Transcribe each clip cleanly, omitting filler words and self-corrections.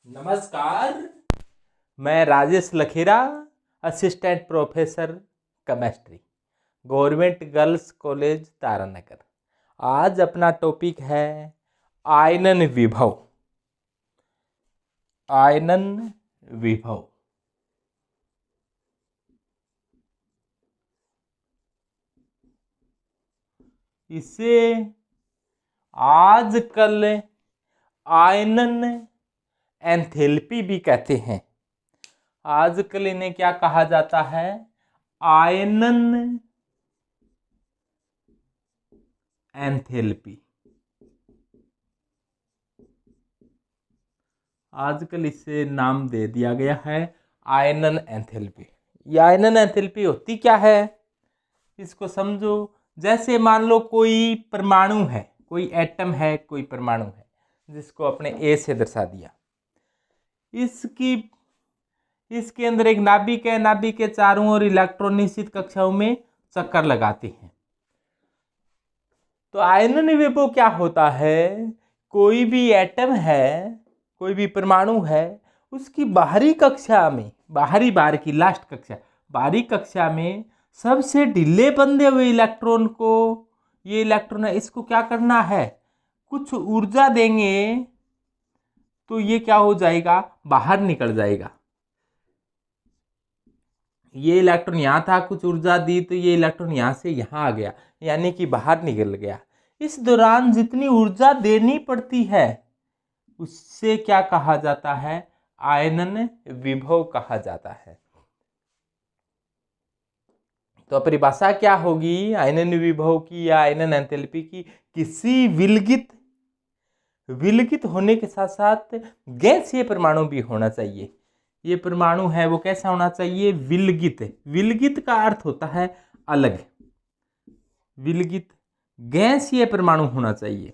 नमस्कार। मैं Rajesh Lakhera, assistant professor chemistry, government girls college Taranagar. आज अपना टॉपिक है आयनन विभव। आयनन विभव इसे आजकल आयनन एंथैल्पी भी कहते हैं। आजकल इन्हें क्या कहा जाता है? आयनन एंथैल्पी। आजकल इसे नाम दे दिया गया है आयनन एंथैल्पी। ये आयनन एंथैल्पी होती क्या है, इसको समझो। जैसे मान लो कोई परमाणु है, कोई एटम है, कोई परमाणु है, जिसको अपने ए से दर्शा दिया। इसके अंदर एक नाभिक है। नाभिक के चारों ओर इलेक्ट्रॉन निश्चित कक्षाओं में चक्कर लगाते हैं। तो आयनन विभव क्या होता है? कोई भी एटम है, कोई भी परमाणु है, उसकी बाहरी कक्षा में, बाहरी बार की लास्ट कक्षा, बाहरी कक्षा में सबसे ढीले बंधे हुए इलेक्ट्रॉन को, ये इलेक्ट्रॉन है, इसको क्या करना है? कुछ ऊर्जा देंगे तो ये क्या हो जाएगा? बाहर निकल जाएगा। ये इलेक्ट्रॉन यहां था, कुछ ऊर्जा दी तो ये इलेक्ट्रॉन यहां से यहां आ गया, यानी कि बाहर निकल गया। इस दौरान जितनी ऊर्जा देनी पड़ती है उससे क्या कहा जाता है? आयनन विभव कहा जाता है। तो परिभाषा क्या होगी आयनन विभव की या आयनन एंथैल्पी की? किसी विलगित होने के साथ साथ गैसीय परमाणु भी होना चाहिए। ये परमाणु है वो कैसा होना चाहिए? विलगित। विलगित का अर्थ होता है अलग। विलगित गैसीय परमाणु होना चाहिए।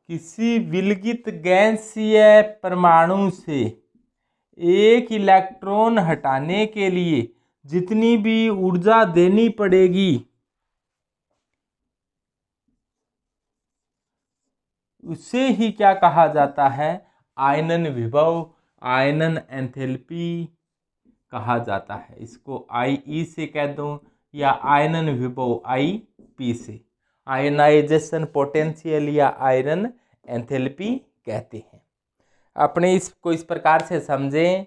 किसी विलगित गैसीय परमाणु से एक इलेक्ट्रॉन हटाने के लिए जितनी भी ऊर्जा देनी पड़ेगी उसे ही क्या कहा जाता है? आयनन विभव, आयनन एंथैल्पी कहा जाता है। इसको आई से कह दो या आयनन विभव आई पी से, आयनाइजेशन पोटेंशियल या आयनन एंथैल्पी कहते हैं। अपने इसको इस प्रकार से समझें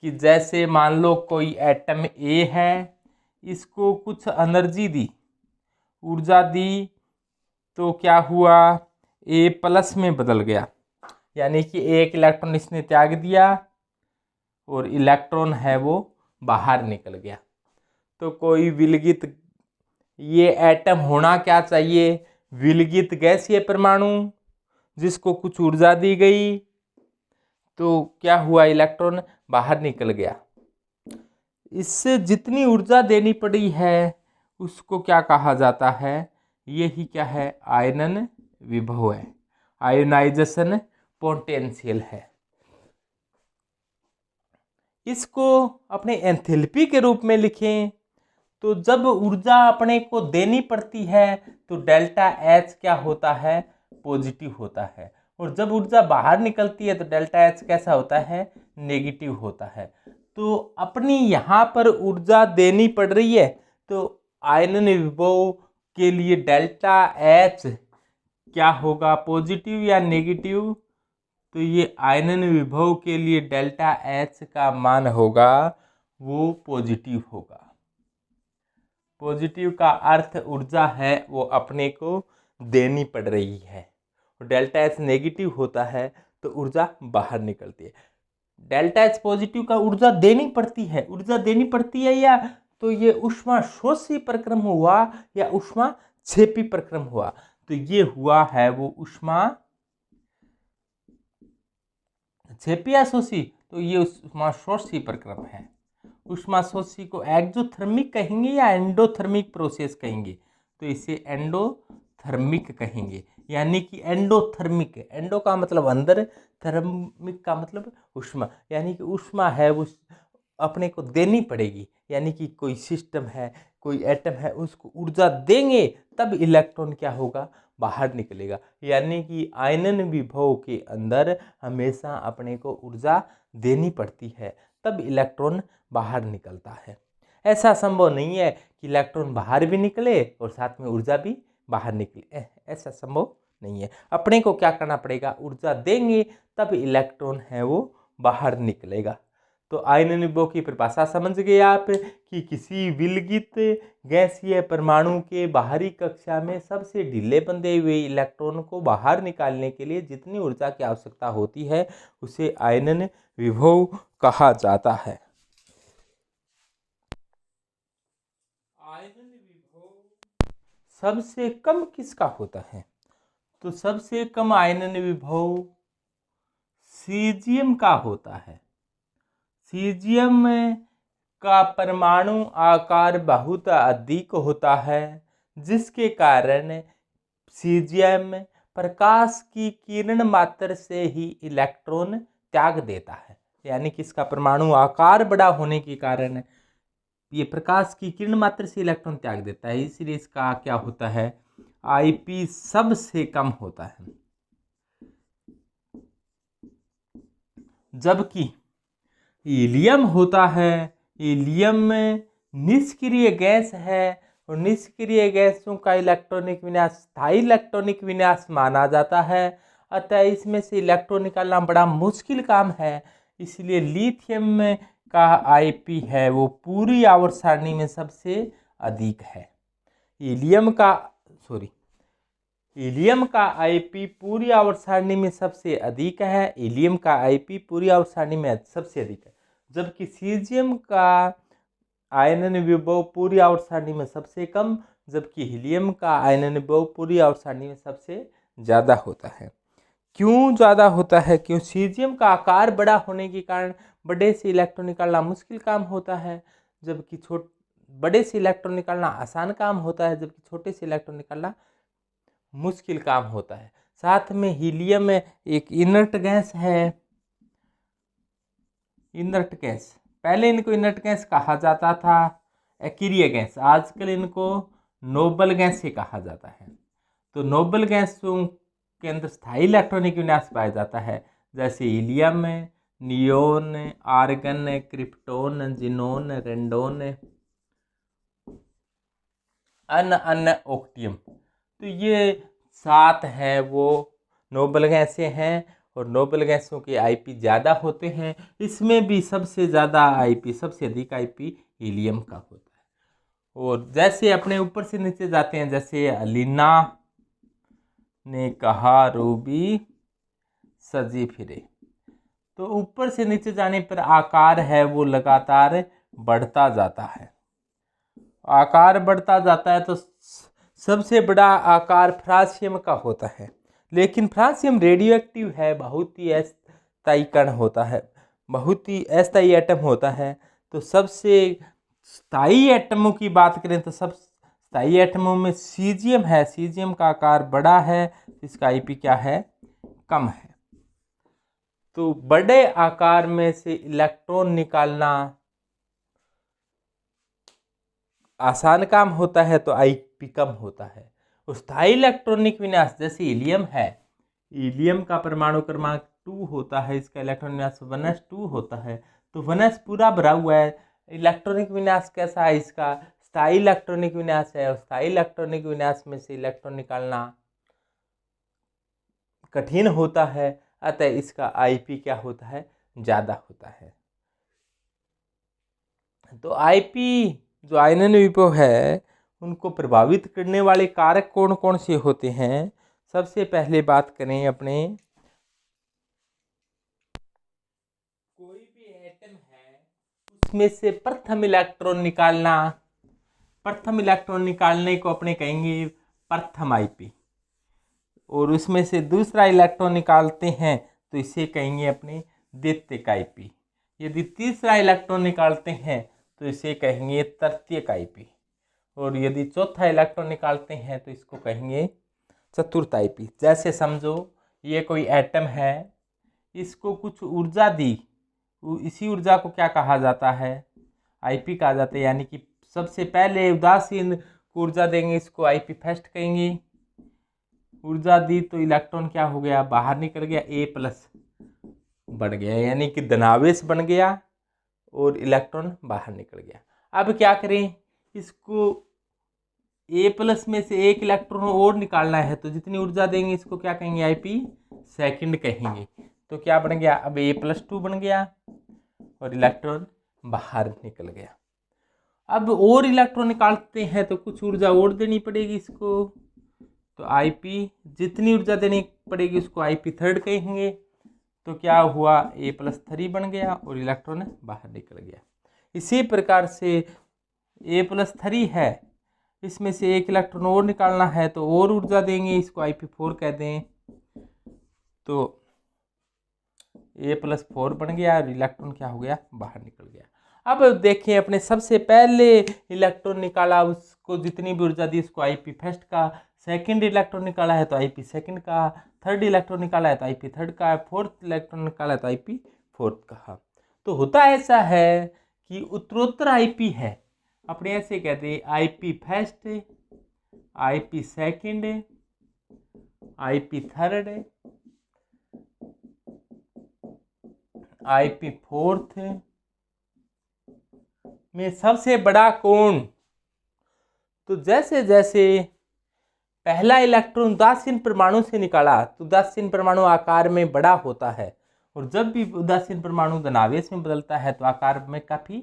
कि जैसे मान लो कोई एटम ए है, इसको कुछ एनर्जी दी, ऊर्जा दी, तो क्या हुआ? ए प्लस में बदल गया, यानी कि एक इलेक्ट्रॉन इसने त्याग दिया और इलेक्ट्रॉन है वो बाहर निकल गया। तो कोई विलगित, ये एटम होना क्या चाहिए? विलगित गैसीय परमाणु जिसको कुछ ऊर्जा दी गई तो क्या हुआ? इलेक्ट्रॉन बाहर निकल गया। इससे जितनी ऊर्जा देनी पड़ी है उसको क्या कहा जाता है? यही क्या है? आयनन विभव है, आयोनाइजेशन पोटेंशियल है। इसको अपने एंथैल्पी के रूप में लिखें तो जब ऊर्जा अपने को देनी पड़ती है तो डेल्टा एच क्या होता है? पॉजिटिव होता है। और जब ऊर्जा बाहर निकलती है तो डेल्टा एच कैसा होता है? नेगेटिव होता है। तो अपनी यहाँ पर ऊर्जा देनी पड़ रही है तो आयनन विभव के लिए डेल्टा एच क्या होगा? पॉजिटिव या नेगेटिव? तो ये आयनन विभव के लिए डेल्टा एच का मान होगा वो पॉजिटिव होगा। पॉजिटिव का अर्थ ऊर्जा है वो अपने को देनी पड़ रही है, और डेल्टा एच नेगेटिव होता है तो ऊर्जा बाहर निकलती है। डेल्टा एच पॉजिटिव का ऊर्जा देनी पड़ती है, ऊर्जा देनी पड़ती है या तो ये ऊष्माशोषी प्रक्रम हुआ या ऊष्मा क्षेपी प्रक्रम हुआ। तो ये हुआ है वो ऊष्मा क्षेपीयशोषी, तो ये ऊष्माशोषी प्रक्रम है। ऊष्माशोषी को एक्सोथर्मिक कहेंगे या एंडोथर्मिक प्रोसेस कहेंगे? तो इसे एंडोथर्मिक कहेंगे, यानी कि एंडोथर्मिक, एंडो का मतलब अंदर, थर्मिक का मतलब ऊष्मा, यानी कि ऊष्मा है वो अपने को देनी पड़ेगी। यानी कि कोई सिस्टम है, कोई एटम है, उसको ऊर्जा देंगे तब इलेक्ट्रॉन क्या होगा? बाहर निकलेगा। यानी कि आयनन विभव के अंदर हमेशा अपने को ऊर्जा देनी पड़ती है, तब इलेक्ट्रॉन बाहर निकलता है। ऐसा संभव नहीं है कि इलेक्ट्रॉन बाहर भी निकले और साथ में ऊर्जा भी बाहर निकले, ऐसा संभव नहीं है। अपने को क्या करना पड़ेगा, ऊर्जा देंगे तब इलेक्ट्रॉन है वो बाहर निकलेगा। तो आयनन विभव की परिभाषा समझ गए आप कि किसी विलगित गैसीय परमाणु के बाहरी कक्षा में सबसे ढीले बंधे हुए इलेक्ट्रॉन को बाहर निकालने के लिए जितनी ऊर्जा की आवश्यकता होती है उसे आयनन विभव कहा जाता है। आयनन विभव सबसे कम किसका होता है? तो सबसे कम आयनन विभव सीजियम का होता है। सीजियम का परमाणु आकार बहुत अधिक होता है, जिसके कारण सीजियम प्रकाश की किरण मात्र से ही इलेक्ट्रॉन त्याग देता है। यानी कि इसका परमाणु आकार बड़ा होने के कारण ये प्रकाश की किरण मात्र से इलेक्ट्रॉन त्याग देता है, इसलिए इसका क्या होता है, आईपी सबसे कम होता है। जबकि हीलियम होता है, हीलियम निष्क्रिय गैस है और निष्क्रिय गैसों का इलेक्ट्रॉनिक विन्यास स्थायी इलेक्ट्रॉनिक विन्यास माना जाता है, अतः इसमें से इलेक्ट्रॉन निकालना बड़ा मुश्किल काम है। इसलिए लिथियम का आईपी है वो पूरी आवर्त सारणी में सबसे अधिक है। हीलियम का आईपी पूरी आवर्त सारणी में सबसे अधिक है। हीलियम का आईपी पूरी आवर्त सारणी में सबसे अधिक है, जबकि सीजियम का आयनन विभव पूरी आवर्त सारणी में सबसे कम, जबकि हीलियम का आयनन विभव पूरी आवर्त सारणी में सबसे ज़्यादा होता है। क्यों ज़्यादा होता है? क्यों? सीजियम का आकार बड़ा होने के कारण बड़े से इलेक्ट्रॉन निकालना मुश्किल काम होता है, जबकि बड़े से इलेक्ट्रॉन निकालना आसान काम होता है, जबकि छोटे से इलेक्ट्रॉन निकालना मुश्किल काम होता है। साथ में हीलियम एक इनर्ट गैस है। इनर्ट गैस, पहले इनको इनर्ट गैस कहा जाता था, अक्रिय गैस, आजकल इनको नोबल गैस से कहा जाता है। तो नोबल गैसों के अंदर स्थायी इलेक्ट्रॉनिक विन्यास पाया जाता है, जैसे helium, neon, argon, krypton, xenon, radon, अन्य ऑक्टियम। तो ये 7 है वो नोबल गैसें हैं और नोबल गैसों के आईपी ज़्यादा होते हैं। इसमें भी सबसे ज़्यादा आईपी, सबसे अधिक आईपी हीलियम का होता है। और जैसे अपने ऊपर से नीचे जाते हैं, जैसे अलीना ने कहा रूबी सजी फिरे, तो ऊपर से नीचे जाने पर आकार है वो लगातार बढ़ता जाता है। आकार बढ़ता जाता है तो सबसे बड़ा आकार फ्रांसियम का होता है, लेकिन फ्रांसियम रेडियो एक्टिव है, बहुत ही अस्थायी कण होता है, बहुत ही अस्थायी एटम होता है। तो सबसे स्थायी एटमों की बात करें तो सब स्थायी एटमों में सीजियम है। सीजियम का आकार बड़ा है, इसका आईपी क्या है, कम है। तो बड़े आकार में से इलेक्ट्रॉन निकालना आसान काम होता है तो आईपी कम होता है। स्थायी इलेक्ट्रॉनिक विन्यास जैसे हीलियम है, हीलियम का परमाणु क्रमांक 2 होता है, इसका इलेक्ट्रॉन विन्यास 1s2 होता है। तो 1s पूरा भरा हुआ है। इलेक्ट्रॉनिक विन्यास कैसा है इसका, स्थायी इलेक्ट्रॉनिक विन्यास है, और स्थायी इलेक्ट्रॉनिक विन्यास में से इलेक्ट्रॉन निकालना कठिन होता है, अतः इसका आईपी क्या होता है, ज़्यादा होता है। तो आईपी जो आयनन विभव है उनको प्रभावित करने वाले कारक कौन कौन से होते हैं? सबसे पहले बात करें अपने, कोई भी एटम है उसमें से प्रथम इलेक्ट्रॉन निकालने को अपने कहेंगे प्रथम आईपी, और उसमें से दूसरा इलेक्ट्रॉन निकालते हैं तो इसे कहेंगे अपने द्वितीयक आईपी। यदि तीसरा इलेक्ट्रॉन निकालते हैं तो इसे कहेंगे तृतीयक आईपी, और यदि चौथा इलेक्ट्रॉन निकालते हैं तो इसको कहेंगे चतुर्थ आईपी। जैसे समझो ये कोई एटम है, इसको कुछ ऊर्जा दी, इसी ऊर्जा को क्या कहा जाता है, आईपी कहा जाता है। यानी कि सबसे पहले उदासीन ऊर्जा देंगे, इसको आईपी फर्स्ट कहेंगे, ऊर्जा दी तो इलेक्ट्रॉन क्या हो गया, बाहर निकल गया, A+ बन गया, यानी कि धनावेश बन गया और इलेक्ट्रॉन बाहर निकल गया। अब क्या करें, इसको A+ में से एक इलेक्ट्रॉन और निकालना है, तो जितनी ऊर्जा देंगे इसको क्या कहेंगे, IP सेकंड कहेंगे। तो क्या बन गया, अब A+2 बन गया और इलेक्ट्रॉन बाहर निकल गया। अब और इलेक्ट्रॉन निकालते हैं तो कुछ ऊर्जा और देनी पड़ेगी इसको, तो IP जितनी ऊर्जा देनी पड़ेगी उसको IP थर्ड कहेंगे। तो क्या हुआ, A+3 बन गया और इलेक्ट्रॉन बाहर निकल गया। इसी प्रकार से A+3 है, इसमें से एक इलेक्ट्रॉन और निकालना है तो और ऊर्जा देंगे, इसको IP4 कह दें, तो A+4 बन गया और इलेक्ट्रॉन क्या हो गया, बाहर निकल गया। अब देखें, अपने सबसे पहले इलेक्ट्रॉन निकाला उसको जितनी भी ऊर्जा दी उसको IP फर्स्ट का, सेकंड इलेक्ट्रॉन निकाला है तो IP सेकंड का, थर्ड इलेक्ट्रॉन निकाला है तो IP थर्ड का, फोर्थ इलेक्ट्रॉन निकाला है तो IP फोर्थ का। तो होता ऐसा है कि उत्तरोत्तर IP है, अपने ऐसे कहते हैं IP first, IP second, IP third, IP fourth में सबसे बड़ा कौन। तो जैसे जैसे पहला इलेक्ट्रॉन उदासीन परमाणु से निकाला तो उदासीन परमाणु आकार में बड़ा होता है, और जब भी उदासीन परमाणु धनावेश में बदलता है तो आकार में काफी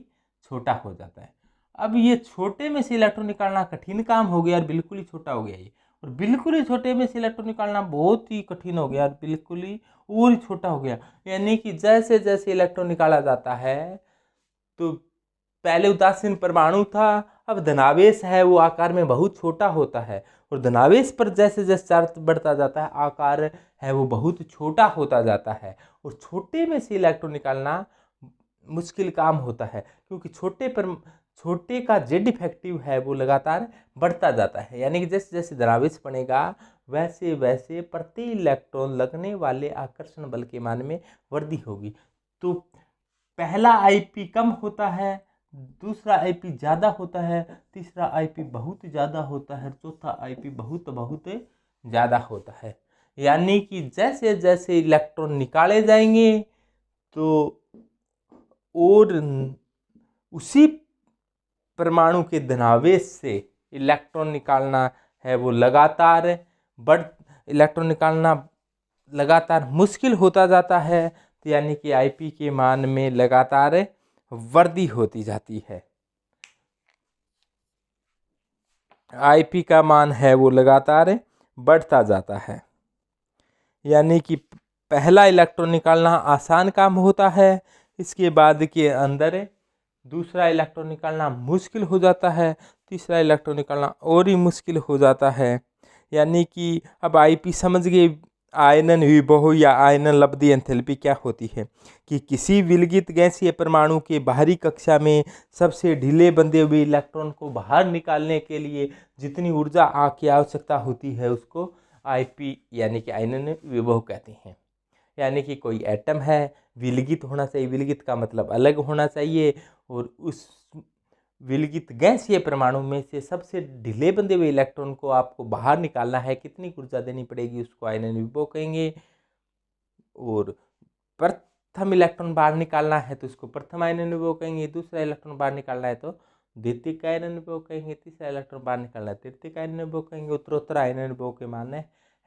छोटा हो जाता है। अब ये छोटे में से इलेक्ट्रॉन निकालना कठिन काम हो गया और बिल्कुल ही छोटा हो गया ये, और बिल्कुल ही छोटे में से इलेक्ट्रॉन निकालना बहुत ही कठिन हो गया और बिल्कुल ही और ही छोटा हो गया। यानी कि जैसे जैसे इलेक्ट्रॉन निकाला जाता है तो पहले उदासीन परमाणु था, अब धनावेश है वो आकार में बहुत छोटा होता है, और धनावेश पर जैसे जैसे चार्ज बढ़ता जाता है आकार है वो बहुत छोटा होता जाता है, और छोटे में से इलेक्ट्रॉन निकालना मुश्किल काम होता है, क्योंकि छोटे का जेड इफेक्टिव है वो लगातार बढ़ता जाता है। यानी कि जैसे जैसे धनावेश बढ़ेगा वैसे वैसे प्रति इलेक्ट्रॉन लगने वाले आकर्षण बल के मान में वृद्धि होगी। तो पहला IP कम होता है, दूसरा IP ज़्यादा होता है, तीसरा IP बहुत ज़्यादा होता है, चौथा IP बहुत बहुत ज़्यादा होता है। यानी कि जैसे जैसे इलेक्ट्रॉन निकाले जाएंगे तो और उसी परमाणु के धनावेश से इलेक्ट्रॉन निकालना है वो लगातार इलेक्ट्रॉन निकालना लगातार मुश्किल होता जाता है। तो यानी कि IP के मान में लगातार वृद्धि होती जाती है, IP का मान है वो लगातार बढ़ता जाता है। यानी कि पहला इलेक्ट्रॉन निकालना आसान काम होता है, इसके बाद के अंदर दूसरा इलेक्ट्रॉन निकालना मुश्किल हो जाता है, तीसरा इलेक्ट्रॉन निकालना और ही मुश्किल हो जाता है। यानी कि अब IP समझ गए आयनन विभव या आयनन लब्धि एंथैल्पी क्या होती है, कि किसी विलगित गैसीय परमाणु के बाहरी कक्षा में सबसे ढीले बंधे हुए इलेक्ट्रॉन को बाहर निकालने के लिए जितनी ऊर्जा की आवश्यकता होती है उसको IP यानी कि आयनन विभव कहते हैं। यानी कि कोई एटम है विलगित होना चाहिए, विलगित का मतलब अलग होना चाहिए, और उस विलगित गैसीय परमाणु में से सबसे ढीले बंधे हुए इलेक्ट्रॉन को आपको बाहर निकालना है, कितनी ऊर्जा देनी पड़ेगी उसको आयनन विभव कहेंगे। और प्रथम इलेक्ट्रॉन बाहर निकालना है तो उसको प्रथम आयनन विभव कहेंगे, दूसरा इलेक्ट्रॉन बाहर निकालना है तो द्वितीयक आयनन विभव कहेंगे, तीसरा इलेक्ट्रॉन बाहर निकालना है तृतीयक आयनन विभव कहेंगे। उत्तरोत्तर आयनन विभव के मान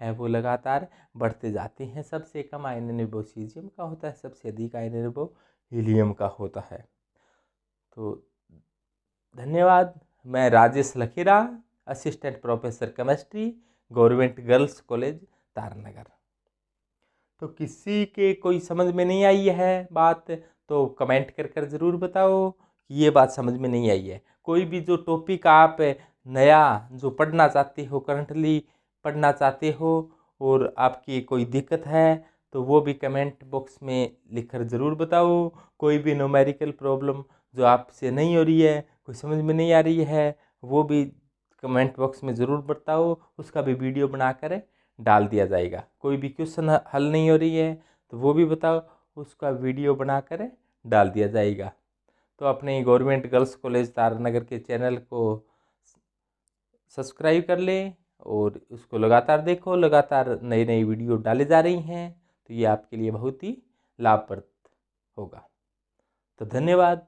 है वो लगातार बढ़ते जाते हैं। सबसे कम आयनन विभव सीजियम का होता है, सबसे अधिक आयनन विभव हीलियम का होता है। तो धन्यवाद। मैं Rajesh Lakhera, assistant professor chemistry, government girls college Taranagar. तो किसी के कोई समझ में नहीं आई है बात तो कमेंट कर कर ज़रूर बताओ कि ये बात समझ में नहीं आई है। कोई भी जो टॉपिक आप नया जो पढ़ना चाहते हो, करंटली पढ़ना चाहते हो, और आपकी कोई दिक्कत है तो वो भी कमेंट बॉक्स में लिखकर ज़रूर बताओ। कोई भी न्यूमेरिकल प्रॉब्लम जो आपसे नहीं हो रही है, कोई समझ में नहीं आ रही है, वो भी कमेंट बॉक्स में ज़रूर बताओ, उसका भी वीडियो बनाकर डाल दिया जाएगा। कोई भी क्वेश्चन हल नहीं हो रही है तो वो भी बताओ, उसका वीडियो बनाकर डाल दिया जाएगा। तो अपने गवर्नमेंट गर्ल्स कॉलेज तारानगर के चैनल को सब्सक्राइब कर लें और उसको लगातार देखो, लगातार नई नई वीडियो डाले जा रही हैं, तो ये आपके लिए बहुत ही लाभप्रद होगा। तो धन्यवाद।